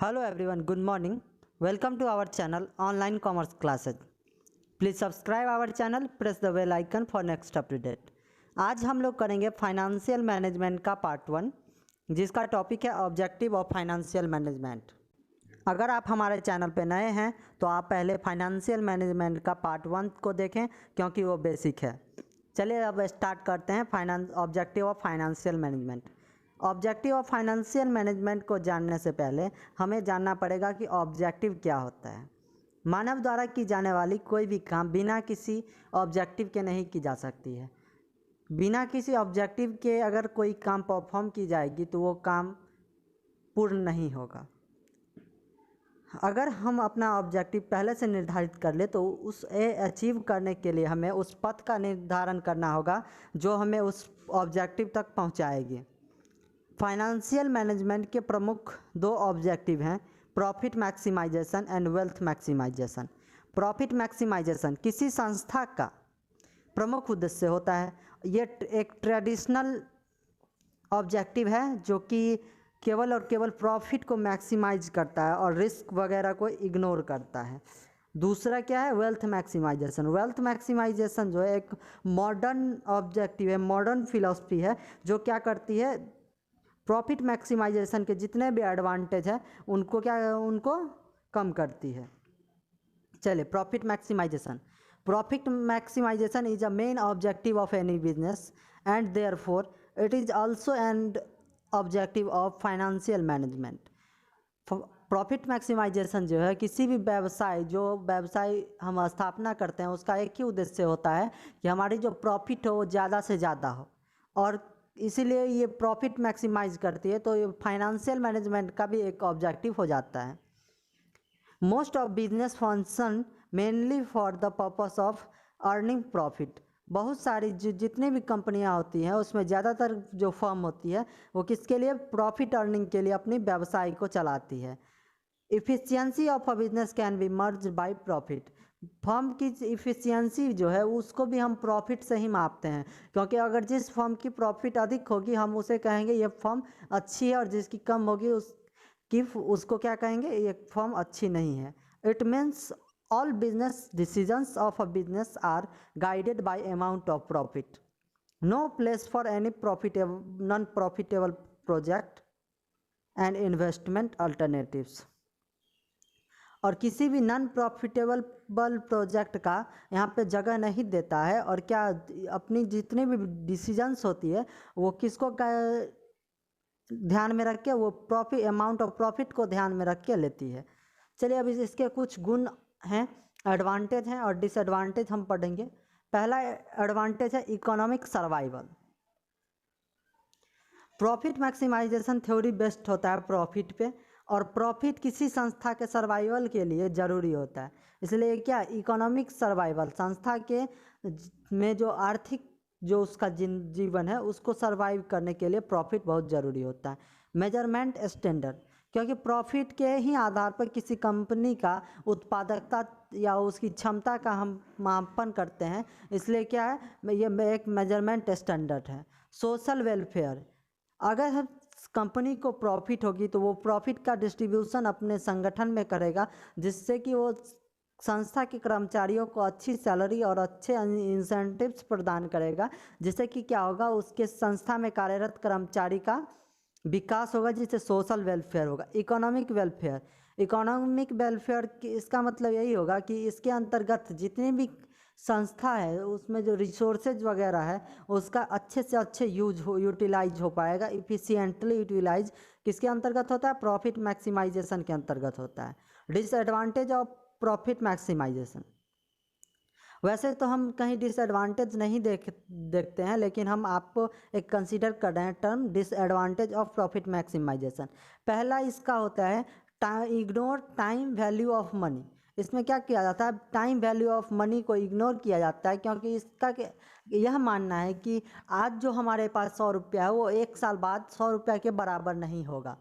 Hello everyone, good morning. Welcome to our channel Online Commerce Classes. Please subscribe our channel, press the bell icon for next update. आज हम लोग करेंगे financial management का part 1 जिसका topic है objective of financial management. अगर आप हमारे चैनल पे नए हैं तो आप पहले फाइनेंशियल मैनेजमेंट का पार्ट 1 को देखें क्योंकि वो बेसिक है। चलिए अब स्टार्ट करते हैं objective of financial management. Objective of financial management को जानने से पहले हमें जानना पड़ेगा कि ऑब्जेक्टिव क्या होता है। मानव द्वारा की जाने वाली कोई भी काम बिना किसी ऑब्जेक्टिव के नहीं की जा सकती है। बिना किसी ऑब्जेक्टिव के अगर कोई काम परफॉर्म की जाएगी तो वो काम पूर्ण नहीं होगा। अगर हम अपना ऑब्जेक्टिव पहले से निर्धारित कर ले तो उसे अचीव करने के लिए हमें उस पथ का निर्धारण करना होगा जो हमें उस ऑब्जेक्टिव तक पहुंचाएगी। फाइनेंशियल मैनेजमेंट के प्रमुख दो ऑब्जेक्टिव हैं, profit maximization and wealth maximization. Profit maximization किसी संस्था का प्रमुख उद्देश्य होता है। ये एक ट्रेडिशनल ऑब्जेक्टिव है जो कि केवल और केवल प्रॉफिट को मैक्सिमाइज करता है और रिस्क वगैरह को इग्नोर करता है। दूसरा क्या है, वेल्थ मैक्सिमाइजेशन। वेल्थ मैक्सिमाइजेशन जो है एक मॉडर्न ऑब्जेक्टिव है, मॉडर्न फिलॉसफी है जो क्या करती है, प्रॉफिट मैक्सिमाइजेशन के जितने भी एडवांटेज है उनको कम करती है। चलिए, profit maximization is a main objective of any business and therefore it is also an objective of financial management. Profit maximization जो है किसी भी व्यवसाय हम स्थापना करते हैं उसका एक ही उद्देश्य होता है कि हमारी जो प्रॉफिट हो वो ज़्यादा से ज़्यादा हो, और इसीलिए ये प्रॉफिट मैक्सिमाइज करती है। तो ये फाइनेंशियल मैनेजमेंट का भी एक ऑब्जेक्टिव हो जाता है। Most of business function mainly for the purpose of earning profit. बहुत सारी जितनी भी कंपनियां होती हैं उसमें ज़्यादातर जो फर्म होती है वो किसके लिए, प्रॉफिट अर्निंग के लिए अपनी व्यवसाय को चलाती है। Efficiency of a business can be merge by profit. Firm की इफ़िशियंसी जो है उसको भी हम प्रॉफिट से ही मापते हैं, क्योंकि अगर जिस फर्म की प्रॉफिट अधिक होगी हम उसे कहेंगे ये फर्म अच्छी है, और जिसकी कम होगी उसको क्या कहेंगे, ये फर्म अच्छी नहीं है। It means all business decisions of a business are guided by amount of profit. No place for any non-profitable project and investment alternatives. और किसी भी नॉन प्रॉफिटेबल प्रोजेक्ट का यहाँ पे जगह नहीं देता है, और क्या अपनी जितनी भी डिसीजंस होती है वो किसको ध्यान में रख के, वो अमाउंट ऑफ प्रॉफिट को ध्यान में रख के लेती है। चलिए अब इसके कुछ गुण हैं, एडवांटेज हैं और डिसएडवांटेज हम पढ़ेंगे। पहला एडवांटेज है economic survival. Profit maximization theory based होता है प्रॉफिट पे, और प्रॉफिट किसी संस्था के सर्वाइवल के लिए ज़रूरी होता है। इसलिए क्या, इकोनॉमिक सर्वाइवल, संस्था के में जो आर्थिक जो उसका जीवन है उसको सर्वाइव करने के लिए प्रॉफिट बहुत ज़रूरी होता है। मेजरमेंट स्टैंडर्ड, क्योंकि प्रॉफिट के ही आधार पर किसी कंपनी का उत्पादकता या उसकी क्षमता का हम मापन करते हैं, इसलिए क्या है, ये एक मेजरमेंट स्टैंडर्ड है। सोशल वेलफेयर, अगर हम कंपनी को प्रॉफिट होगी तो वो प्रॉफिट का डिस्ट्रीब्यूशन अपने संगठन में करेगा, जिससे कि वो संस्था के कर्मचारियों को अच्छी सैलरी और अच्छे इंसेंटिव्स प्रदान करेगा, जिससे कि क्या होगा, उसके संस्था में कार्यरत कर्मचारी का विकास होगा, जिससे सोशल वेलफेयर होगा। इकोनॉमिक वेलफेयर इसका मतलब यही होगा कि इसके अंतर्गत जितनी भी संस्था है उसमें जो रिसोर्सेज वगैरह है उसका अच्छे से अच्छे यूटिलाइज हो पाएगा। इफिशिएंटली यूटिलाइज किसके अंतर्गत होता है, प्रॉफिट मैक्सिमाइजेशन के अंतर्गत होता है। डिसएडवांटेज ऑफ प्रॉफिट मैक्सिमाइजेशन, वैसे तो हम कहीं डिसएडवांटेज नहीं देखते हैं, लेकिन हम आपको एक कंसीडर कर रहे हैं term disadvantage of profit maximization. पहला इसका होता है ignore time value of money. इसमें क्या किया जाता है, टाइम वैल्यू ऑफ मनी को इग्नोर किया जाता है, क्योंकि इसका यह मानना है कि आज जो हमारे पास 100 रुपया है वो 1 साल बाद 100 रुपया के बराबर नहीं होगा।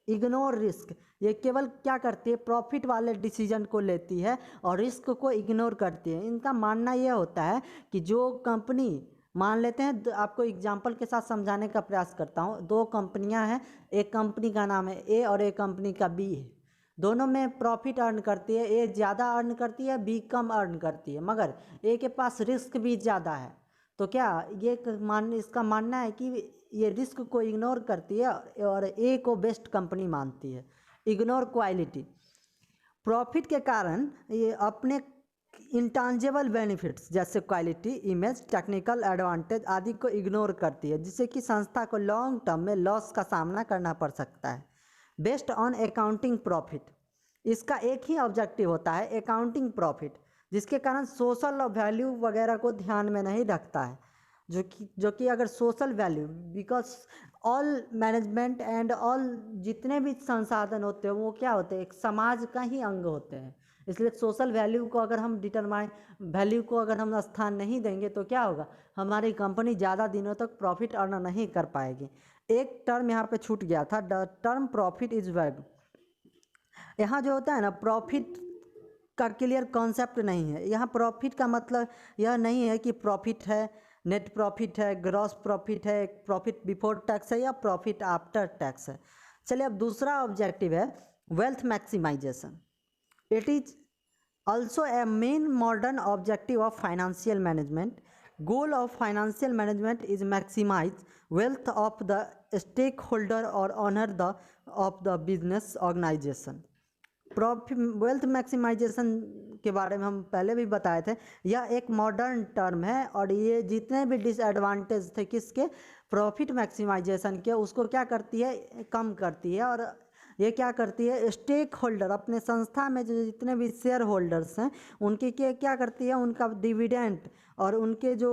इग्नोर रिस्क, ये केवल क्या करती है, प्रॉफिट वाले डिसीजन को लेती है और रिस्क को इग्नोर करती है। इनका मानना यह होता है कि जो कंपनी, मान लेते हैं, आपको एग्जांपल के साथ समझाने का प्रयास करता हूँ। 2 कंपनियां हैं, एक कंपनी का नाम है ए और एक कंपनी का बी है। दोनों में प्रॉफिट अर्न करती है, ए ज़्यादा अर्न करती है, बी कम अर्न करती है, मगर ए के पास रिस्क भी ज़्यादा है। तो क्या ये इसका मानना है कि ये रिस्क को इग्नोर करती है और ए को बेस्ट कंपनी मानती है। इग्नोर क्वालिटी, प्रॉफिट के कारण ये अपने इंटांजिबल बेनिफिट्स जैसे क्वालिटी, इमेज, टेक्निकल एडवांटेज आदि को इग्नोर करती है, जिससे कि संस्था को लॉन्ग टर्म में लॉस का सामना करना पड़ सकता है। बेस्ड ऑन अकाउंटिंग प्रॉफिट, इसका एक ही ऑब्जेक्टिव होता है अकाउंटिंग प्रॉफिट, जिसके कारण सोशल वैल्यू वगैरह को ध्यान में नहीं रखता है। जो कि अगर social value, because all management and all जितने भी संसाधन होते हैं वो क्या होते हैं, एक समाज का ही अंग होते हैं। इसलिए सोशल वैल्यू को अगर हम वैल्यू को अगर हम स्थान नहीं देंगे तो क्या होगा, हमारी कंपनी ज़्यादा दिनों तक प्रॉफिट अर्न नहीं कर पाएगी। एक टर्म यहाँ पे छूट गया था, द टर्म प्रॉफिट इज वैग। यहाँ जो होता है ना, प्रॉफिट का क्लियर कॉन्सेप्ट नहीं है। यहाँ प्रॉफिट का मतलब यह नहीं है कि प्रॉफिट है, नेट प्रॉफिट है, ग्रॉस प्रॉफिट है, प्रॉफिट बिफोर टैक्स है या प्रॉफिट आफ्टर टैक्स है। चलिए अब दूसरा ऑब्जेक्टिव है wealth maximisation. It is also a main modern objective of financial management. Goal of financial management is maximise wealth of the stakeholder और owner the of the business organisation. Profit wealth maximisation के बारे में हम पहले भी बताए थे। यह एक मॉडर्न टर्म है और ये जितने भी डिसएडवांटेज थे किसके, प्रॉफिट मैक्सिमाइजेशन के, उसको क्या करती है, कम करती है। और ये क्या करती है, स्टेक होल्डर, अपने संस्था में जो जितने भी शेयर होल्डर्स हैं उनके क्या करती है, उनका डिविडेंड और उनके जो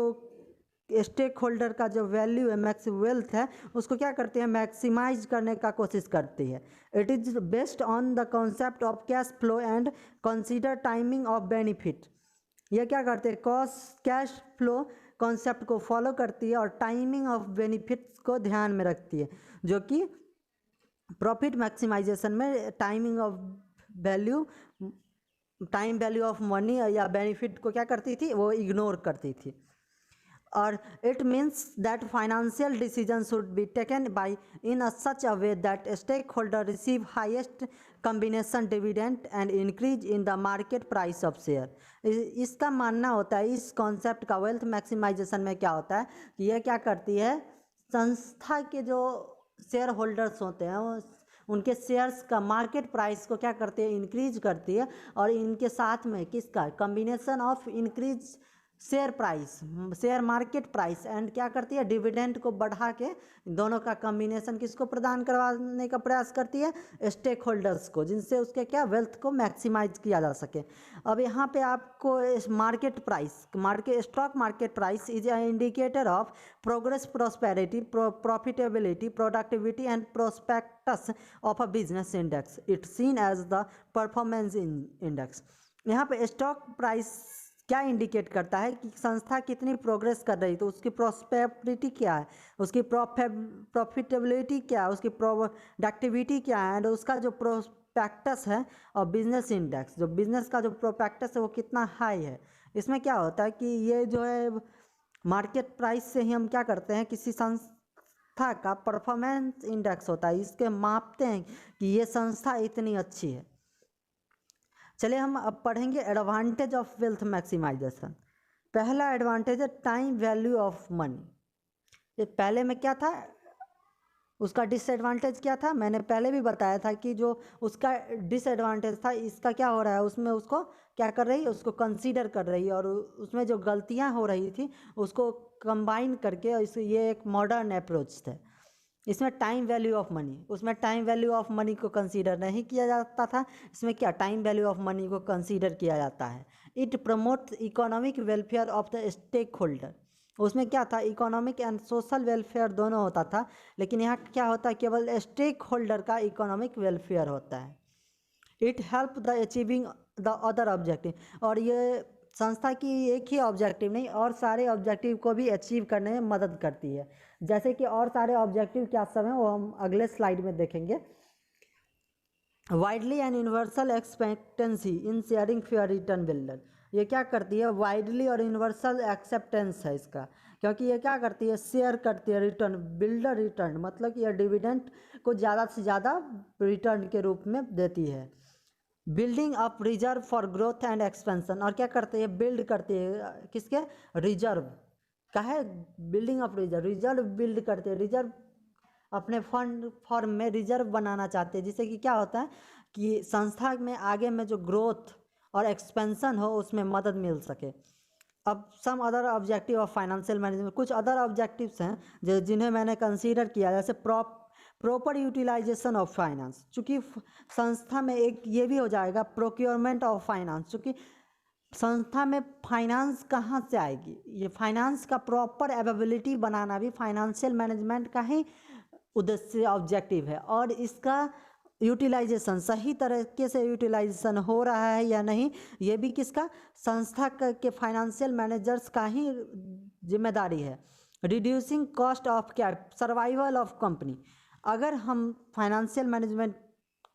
स्टेक होल्डर का जो वैल्यू है, मैक्स वेल्थ है, उसको क्या करती है, मैक्सिमाइज करने का कोशिश करती है। It is based on the concept of cash flow and consider timing of benefit. ये क्या करते हैं, कैश फ्लो कॉन्सेप्ट को फॉलो करती है और टाइमिंग ऑफ बेनिफिट्स को ध्यान में रखती है, जो कि प्रॉफिट मैक्सिमाइजेशन में timing of value, time value of money या बेनिफिट को क्या करती थी, वो इग्नोर करती थी। और it means that financial decision should be taken by in a such a way that stake holder receive highest combination dividend and increase in the market price of share. इसका मानना होता है, इस कॉन्सेप्ट का wealth maximisation में क्या होता है कि यह क्या करती है, संस्था के जो शेयर होल्डर्स होते हैं उनके शेयर्स का मार्केट प्राइस को क्या करती है, इंक्रीज करती है। और इनके साथ में किसका, combination of increase share price, share market price and क्या करती है, डिविडेंड को बढ़ा के दोनों का कॉम्बिनेशन किसको प्रदान करवाने का प्रयास करती है, स्टेक होल्डर्स को, जिनसे उसके क्या वेल्थ को मैक्सिमाइज किया जा सके। अब यहाँ पे आपको market price, stock market price is a indicator of progress, prosperity, profitability, productivity and prospectus of a business index. It seen as the performance index. यहाँ पे स्टॉक प्राइस क्या इंडिकेट करता है कि संस्था कितनी प्रोग्रेस कर रही, तो उसकी प्रॉस्पेरिटी क्या है, उसकी प्रॉफिटेबिलिटी क्या है, उसकी प्रोडक्टिविटी क्या है, एंड उसका जो प्रोस्पेक्टस है और बिजनेस इंडेक्स, जो बिजनेस का जो प्रोस्पेक्टस है वो कितना हाई है। इसमें क्या होता है कि ये जो है मार्केट प्राइस से ही हम क्या करते हैं, किसी संस्था का परफॉर्मेंस इंडेक्स होता है, इसके मापते हैं कि ये संस्था इतनी अच्छी है। चलिए हम अब पढ़ेंगे एडवांटेज ऑफ वेल्थ मैक्सिमाइजेशन। पहला एडवांटेज है टाइम वैल्यू ऑफ मनी। ये पहले में क्या था, उसका डिसएडवांटेज क्या था, मैंने पहले भी बताया था कि जो उसका डिसएडवांटेज था, इसका क्या हो रहा है, उसमें उसको क्या कर रही है, उसको कंसीडर कर रही है और उसमें जो गलतियां हो रही थी उसको कंबाइन करके ये एक मॉडर्न अप्रोच थे। इसमें टाइम वैल्यू ऑफ मनी, उसमें टाइम वैल्यू ऑफ मनी को कंसीडर नहीं किया जाता था, इसमें क्या टाइम वैल्यू ऑफ मनी को कंसीडर किया जाता है। It promotes economic welfare of the stakeholder. उसमें क्या था, इकोनॉमिक एंड सोशल वेलफेयर दोनों होता था, लेकिन यहाँ क्या होता है, केवल स्टेक होल्डर का इकोनॉमिक वेलफेयर होता है। It help the achieving the other objective, और ये संस्था की एक ही ऑब्जेक्टिव नहीं और सारे ऑब्जेक्टिव को भी अचीव करने में मदद करती है। जैसे कि और सारे ऑब्जेक्टिव क्या सब हैं वो हम अगले स्लाइड में देखेंगे। Widely and universal expectancy in sharing fair return builder, ये क्या करती है, वाइडली और यूनिवर्सल एक्सेप्टेंस है इसका, क्योंकि ये क्या करती है, शेयर करती है रिटर्न बिल्डर रिटर्न, मतलब कि यह डिविडेंड को ज़्यादा से ज़्यादा रिटर्न के रूप में देती है। Building up reserve for growth and expansion. और क्या करते हैं, बिल्ड करते हैं किसके, रिजर्व का है, building up reserve, reserve build करते हैं, रिजर्व अपने फंड फॉर्म में रिजर्व बनाना चाहते हैं, जिससे कि क्या होता है कि संस्था में आगे में जो ग्रोथ और एक्सपेंशन हो उसमें मदद मिल सके। अब some other objective of financial management, कुछ अदर ऑब्जेक्टिव्स हैं जो जिन्हें मैंने कंसीडर किया, जैसे प्रॉपर यूटिलाइजेशन ऑफ फाइनेंस, चूँकि संस्था में एक ये भी हो जाएगा प्रोक्योरमेंट ऑफ फाइनेंस, चूँकि संस्था में फाइनेंस कहाँ से आएगी, ये फाइनेंस का प्रॉपर अवेलेबिलिटी बनाना भी फाइनेंशियल मैनेजमेंट का ही उद्देश्य ऑब्जेक्टिव है। और इसका यूटिलाइजेशन सही तरीके से यूटिलाइजेशन हो रहा है या नहीं, ये भी किसका, संस्था के फाइनेंशियल मैनेजर्स का ही जिम्मेदारी है। Reducing cost of survival of company, अगर हम फाइनेंशियल मैनेजमेंट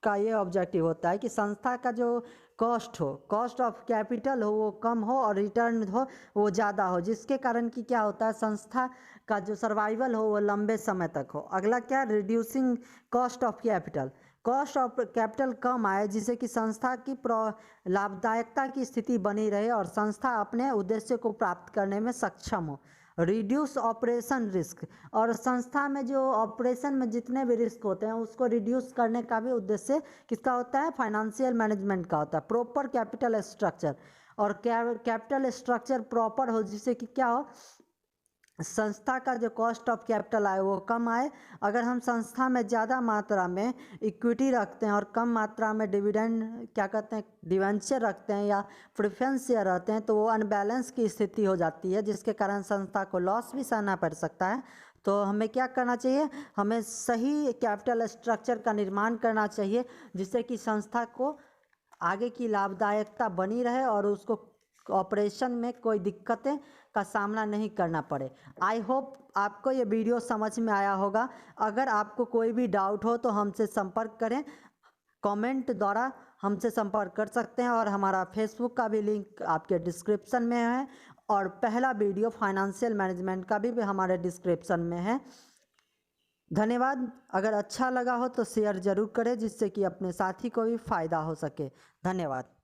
का ये ऑब्जेक्टिव होता है कि संस्था का जो कॉस्ट हो, कॉस्ट ऑफ कैपिटल हो वो कम हो और रिटर्न हो वो ज़्यादा हो, जिसके कारण कि क्या होता है संस्था का जो सर्वाइवल हो वो लंबे समय तक हो। अगला क्या, reducing cost of capital, cost of capital कम आए जिससे कि संस्था की लाभदायकता की स्थिति बनी रहे और संस्था अपने उद्देश्य को प्राप्त करने में सक्षम हो। रिड्यूस ऑपरेशन रिस्क, और संस्था में जो ऑपरेशन में जितने भी रिस्क होते हैं उसको रिड्यूस करने का भी उद्देश्य किसका होता है, फाइनेंशियल मैनेजमेंट का होता है। प्रॉपर कैपिटल स्ट्रक्चर, और कैपिटल स्ट्रक्चर प्रॉपर हो जिससे कि क्या हो, संस्था का जो कॉस्ट ऑफ कैपिटल आए वो कम आए। अगर हम संस्था में ज़्यादा मात्रा में इक्विटी रखते हैं और कम मात्रा में डिविडेंड क्या कहते हैं डिवेंचर रखते हैं या प्रेफरेंस शेयर रहते हैं तो वो अनबैलेंस की स्थिति हो जाती है, जिसके कारण संस्था को लॉस भी सहना पड़ सकता है। तो हमें क्या करना चाहिए, हमें सही कैपिटल स्ट्रक्चर का निर्माण करना चाहिए जिससे कि संस्था को आगे की लाभदायकता बनी रहे और उसको ऑपरेशन में कोई दिक्कतें का सामना नहीं करना पड़े। आई होप आपको ये वीडियो समझ में आया होगा। अगर आपको कोई भी डाउट हो तो हमसे संपर्क करें, कमेंट द्वारा हमसे संपर्क कर सकते हैं, और हमारा फेसबुक का भी लिंक आपके डिस्क्रिप्शन में है और पहला वीडियो फाइनेंशियल मैनेजमेंट का भी हमारे डिस्क्रिप्शन में है। धन्यवाद। अगर अच्छा लगा हो तो शेयर ज़रूर करें जिससे कि अपने साथी को भी फ़ायदा हो सके। धन्यवाद।